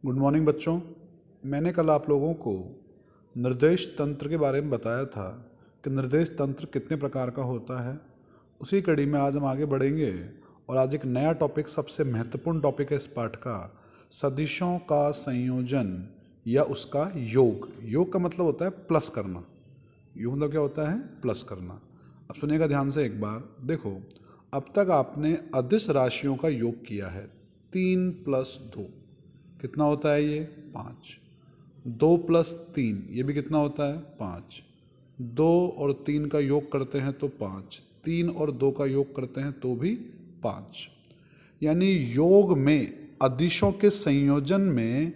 Good morning बच्चों। मैंने कल आप लोगों को निर्देश तंत्र के बारे में बताया था कि निर्देश तंत्र कितने प्रकार का होता है। उसी कड़ी में आज हम आगे बढ़ेंगे और आज एक नया टॉपिक, सबसे महत्वपूर्ण टॉपिक है इस पाठ का, सदिशों का संयोजन या उसका योग। योग का मतलब होता है प्लस करना। योग मतलब क्या होता है? प्लस करना। अब सुनिएगा ध्यान से एक बार। देखो, अब तक आपने अदिश राशियों का योग किया है। 3 + 2 कितना होता है? ये 5। 2 + 3 ये भी कितना होता है? 5। 2 और 3 का योग करते हैं तो 5। 3 और 2 का योग करते हैं तो भी 5। यानी योग में अदिशों के संयोजन में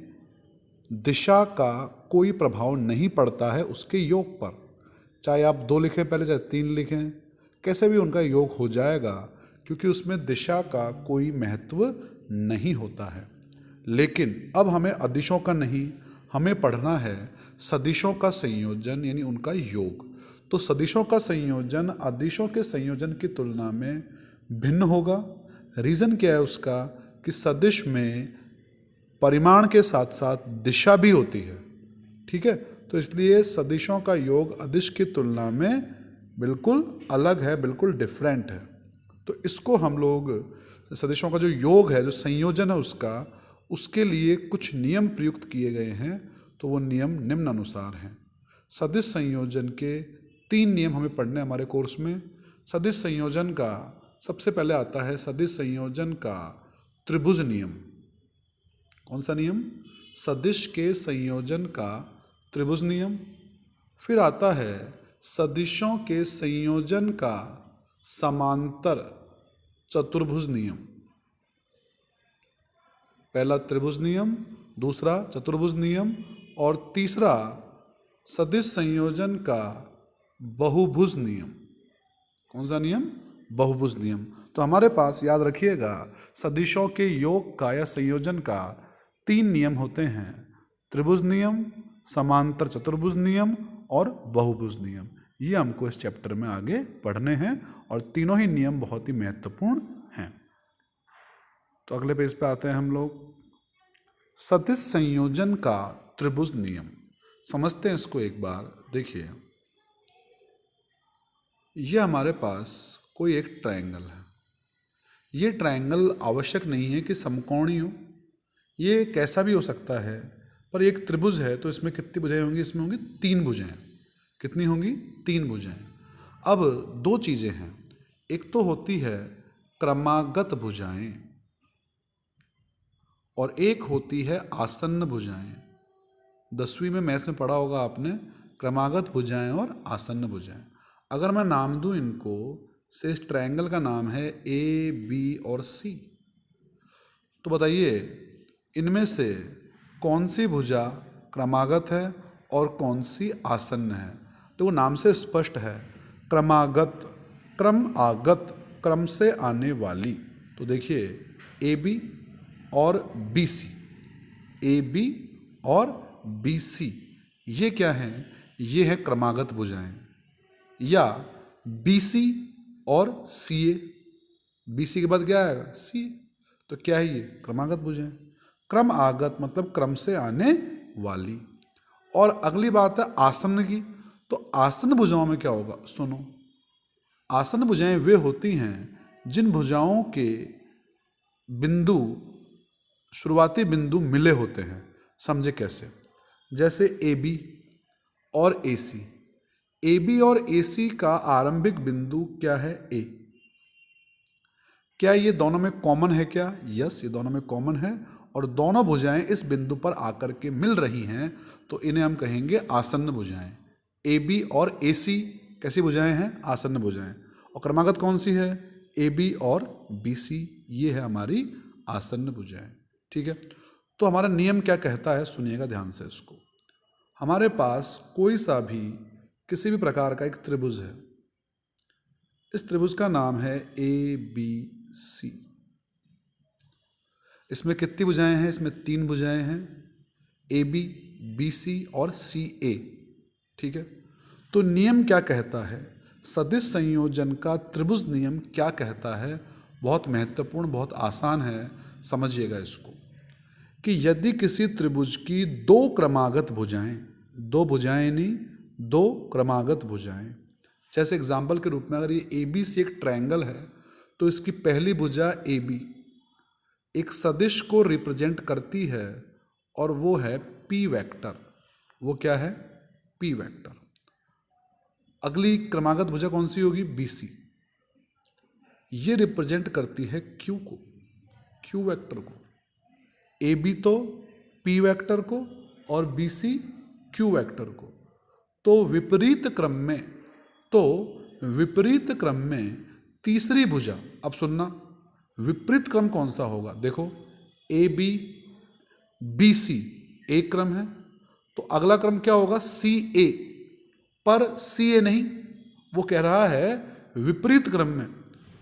दिशा का कोई प्रभाव नहीं पड़ता है उसके योग पर। चाहे आप 2 लिखें पहले, चाहे 3 लिखें, कैसे भी उनका योग हो जाएगा, क्योंकि उसमें दिशा का कोई महत्व नहीं होता है। लेकिन अब हमें अदिशों का नहीं, हमें पढ़ना है सदिशों का संयोजन, यानी उनका योग। तो सदिशों का संयोजन अदिशों के संयोजन की तुलना में भिन्न होगा। रीज़न क्या है उसका? कि सदिश में परिमाण के साथ साथ दिशा भी होती है। ठीक है, तो इसलिए सदिशों का योग अदिश की तुलना में बिल्कुल अलग है, बिल्कुल डिफरेंट है। तो इसको हम लोग सदिशों का जो योग है, जो संयोजन है उसका, उसके लिए कुछ नियम प्रयुक्त किए गए हैं। तो वो नियम निम्न अनुसार हैं। सदिश संयोजन के 3 नियम हमें पढ़ने हमारे कोर्स में। सदिश संयोजन का सबसे पहले आता है सदिश संयोजन का त्रिभुज नियम। कौन सा नियम? सदिश के संयोजन का त्रिभुज नियम। फिर आता है सदिशों के संयोजन का समांतर चतुर्भुज नियम। पहला त्रिभुज नियम, दूसरा चतुर्भुज नियम, और तीसरा सदिश संयोजन का बहुभुज नियम। कौन सा नियम? बहुभुज नियम। तो हमारे पास याद रखिएगा, सदिशों के योग का या संयोजन का 3 नियम होते हैं: त्रिभुज नियम, समांतर चतुर्भुज नियम और बहुभुज नियम। ये हमको इस चैप्टर में आगे पढ़ने हैं और तीनों ही नियम बहुत ही महत्वपूर्ण हैं। तो अगले पेज पे आते हैं हम लोग। सदिश संयोजन का त्रिभुज नियम समझते हैं इसको एक बार। देखिए, ये हमारे पास कोई एक ट्रायंगल है। ये ट्रायंगल आवश्यक नहीं है कि समकोणीय हो, ये कैसा भी हो सकता है, पर एक त्रिभुज है तो इसमें कितनी भुजाएं होंगी? इसमें होंगी 3 भुजाएं। कितनी होंगी? 3 भुजाएं। अब 2 चीज़ें हैं, एक तो होती है क्रमागत भुजाएं और एक होती है आसन्न भुजाएं। 10वीं में मैथ्स में पढ़ा होगा आपने, क्रमागत भुजाएं और आसन्न भुजाएं। अगर मैं नाम दूं इनको, से इस ट्रायंगल का नाम है ए, बी और सी, तो बताइए इनमें से कौन सी भुजा क्रमागत है और कौन सी आसन्न है? तो वो नाम से स्पष्ट है, क्रमागत, क्रम आगत, क्रम से आने वाली। तो देखिए ए बी और बी सी, ए बी और बी सी, ये क्या है? ये है क्रमागत भुजाएं। या बी सी और सी ए, बी सी के बाद क्या आएगा? सी। तो क्या है ये? क्रमागत भुजाएं। क्रम आगत मतलब क्रम से आने वाली। और अगली बात है आसन्न की। तो आसन्न भुजाओं में क्या होगा? सुनो, आसन्न भुजाएं वे होती हैं जिन भुजाओं के बिंदु, शुरुआती बिंदु मिले होते हैं। समझे कैसे? जैसे ए बी और ए सी। ए बी और ए सी का आरंभिक बिंदु क्या है? ए। क्या ये दोनों में कॉमन है? क्या? यस, ये दोनों में कॉमन है और दोनों भुजाएं इस बिंदु पर आकर के मिल रही हैं, तो इन्हें हम कहेंगे आसन्न भुजाएं। ए बी और ए सी कैसी भुजाएं हैं? आसन्न भुजाएं। और क्रमागत कौन सी है? ए बी और बी सी, ये है हमारी आसन्न भुजाएं। ठीक है, तो हमारा नियम क्या कहता है? सुनिएगा ध्यान से इसको। हमारे पास कोई सा भी किसी भी प्रकार का एक त्रिभुज है। इस त्रिभुज का नाम है ए बी सी। इसमें कितनी भुजाएं हैं? इसमें 3 भुजाएं हैं, ए बी, बी सी और सी ए। ठीक है, तो नियम क्या कहता है? सदिश संयोजन का त्रिभुज नियम क्या कहता है? बहुत महत्वपूर्ण, बहुत आसान है, समझिएगा इसको। कि यदि किसी त्रिभुज की दो क्रमागत भुजाएं, दो भुजाएं नहीं, दो क्रमागत भुजाएं, जैसे एग्जाम्पल के रूप में अगर ये ए बी सी एक ट्रायंगल है तो इसकी पहली भुजा ए बी एक सदिश को रिप्रेजेंट करती है और वो है पी वेक्टर। वो क्या है? P vector. अगली क्रमागत भुजा कौन सी होगी? B C. ये रिप्रेजेंट करती है क्यू को, क्यू वेक्टर को। ए बी तो पी वेक्टर को और बी सी क्यू वेक्टर को। तो विपरीत क्रम में तीसरी भुजा, अब सुनना, विपरीत क्रम कौन सा होगा? देखो, ए बी बी सी एक क्रम है, तो अगला क्रम क्या होगा? सी ए। पर सी ए नहीं, वो कह रहा है विपरीत क्रम में।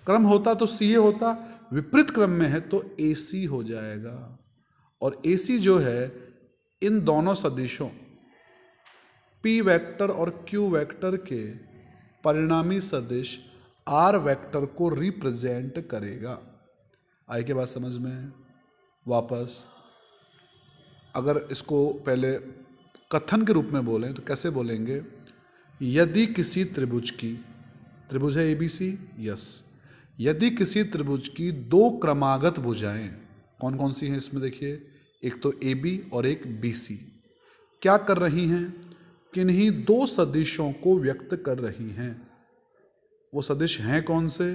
क्रम होता तो सी ए होता, विपरीत क्रम में है तो ए सी हो जाएगा। और ए सी जो है इन दोनों सदिशों पी वेक्टर और क्यू वेक्टर के परिणामी सदिश आर वेक्टर को रिप्रेजेंट करेगा। आई के बात समझ में? वापस अगर इसको पहले कथन के रूप में बोलें तो कैसे बोलेंगे? यदि किसी त्रिभुज की, त्रिभुज है ए बी सी, यस, यदि किसी त्रिभुज की दो क्रमागत भुजाएं, कौन कौन सी हैं इसमें देखिए, एक तो ए बी और एक बी सी, क्या कर रही हैं? किन्हीं दो सदिशों को व्यक्त कर रही हैं। वो सदिश हैं कौन से?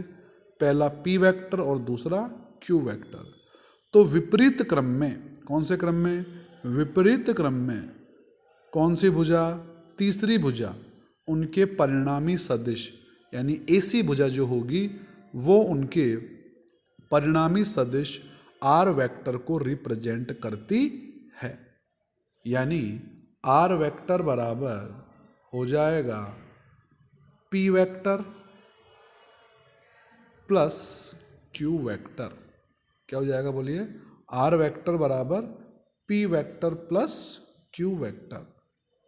पहला पी वेक्टर और दूसरा क्यू वेक्टर। तो विपरीत क्रम में, कौन से क्रम में? विपरीत क्रम में कौन सी भुजा? तीसरी भुजा, उनके परिणामी सदिश यानी एसी भुजा जो होगी वो उनके परिणामी सदिश आर वेक्टर को रिप्रेजेंट करती है। यानी आर वेक्टर बराबर हो जाएगा P vector plus Q vector. क्या हो जाएगा बोलिए? आर वेक्टर बराबर P vector plus Q vector.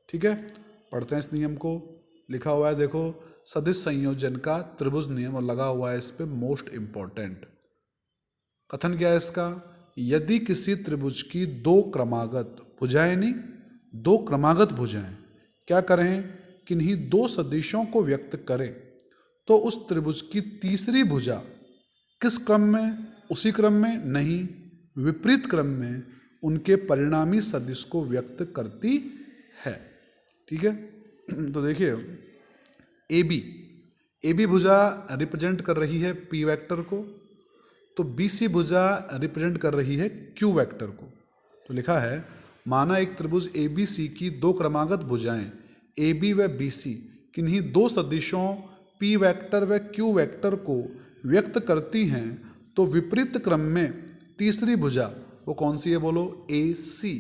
ठीक है, पढ़ते हैं इस नियम को। लिखा हुआ है देखो, सदिश संयोजन का त्रिभुज नियम, और लगा हुआ है इस पे मोस्ट इंपॉर्टेंट। कथन क्या है इसका? यदि किसी त्रिभुज की दो क्रमागत भुजाएं, नहीं, दो क्रमागत भुजाएं क्या करें? किन्हीं दो सदिशों को व्यक्त करें, तो उस त्रिभुज की तीसरी भुजा किस क्रम में? उसी क्रम में नहीं, विपरीत क्रम में उनके परिणामी सदिश को व्यक्त करती है। ठीक है, तो देखिए ए बी भुजा रिप्रेजेंट कर रही है पी वेक्टर को, तो बी सी भुजा रिप्रेजेंट कर रही है क्यू वेक्टर को। तो लिखा है, माना एक त्रिभुज ए बी सी की दो क्रमागत भुजाएं ए बी व बी सी किन्हीं दो सदिशों पी वेक्टर व क्यू वेक्टर को व्यक्त करती हैं, तो विपरीत क्रम में तीसरी भुजा, वो कौन सी है बोलो? ए सी,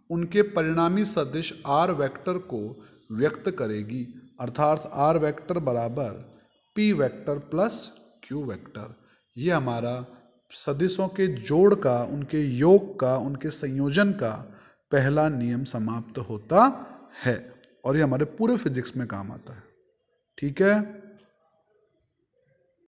उनके परिणामी सदिश आर वेक्टर को व्यक्त करेगी। अर्थात आर वेक्टर बराबर P vector plus Q vector. ये हमारा सदिशों के जोड़ का, उनके योग का, उनके संयोजन का पहला नियम समाप्त होता है, और ये हमारे पूरे फिजिक्स में काम आता है। ठीक है।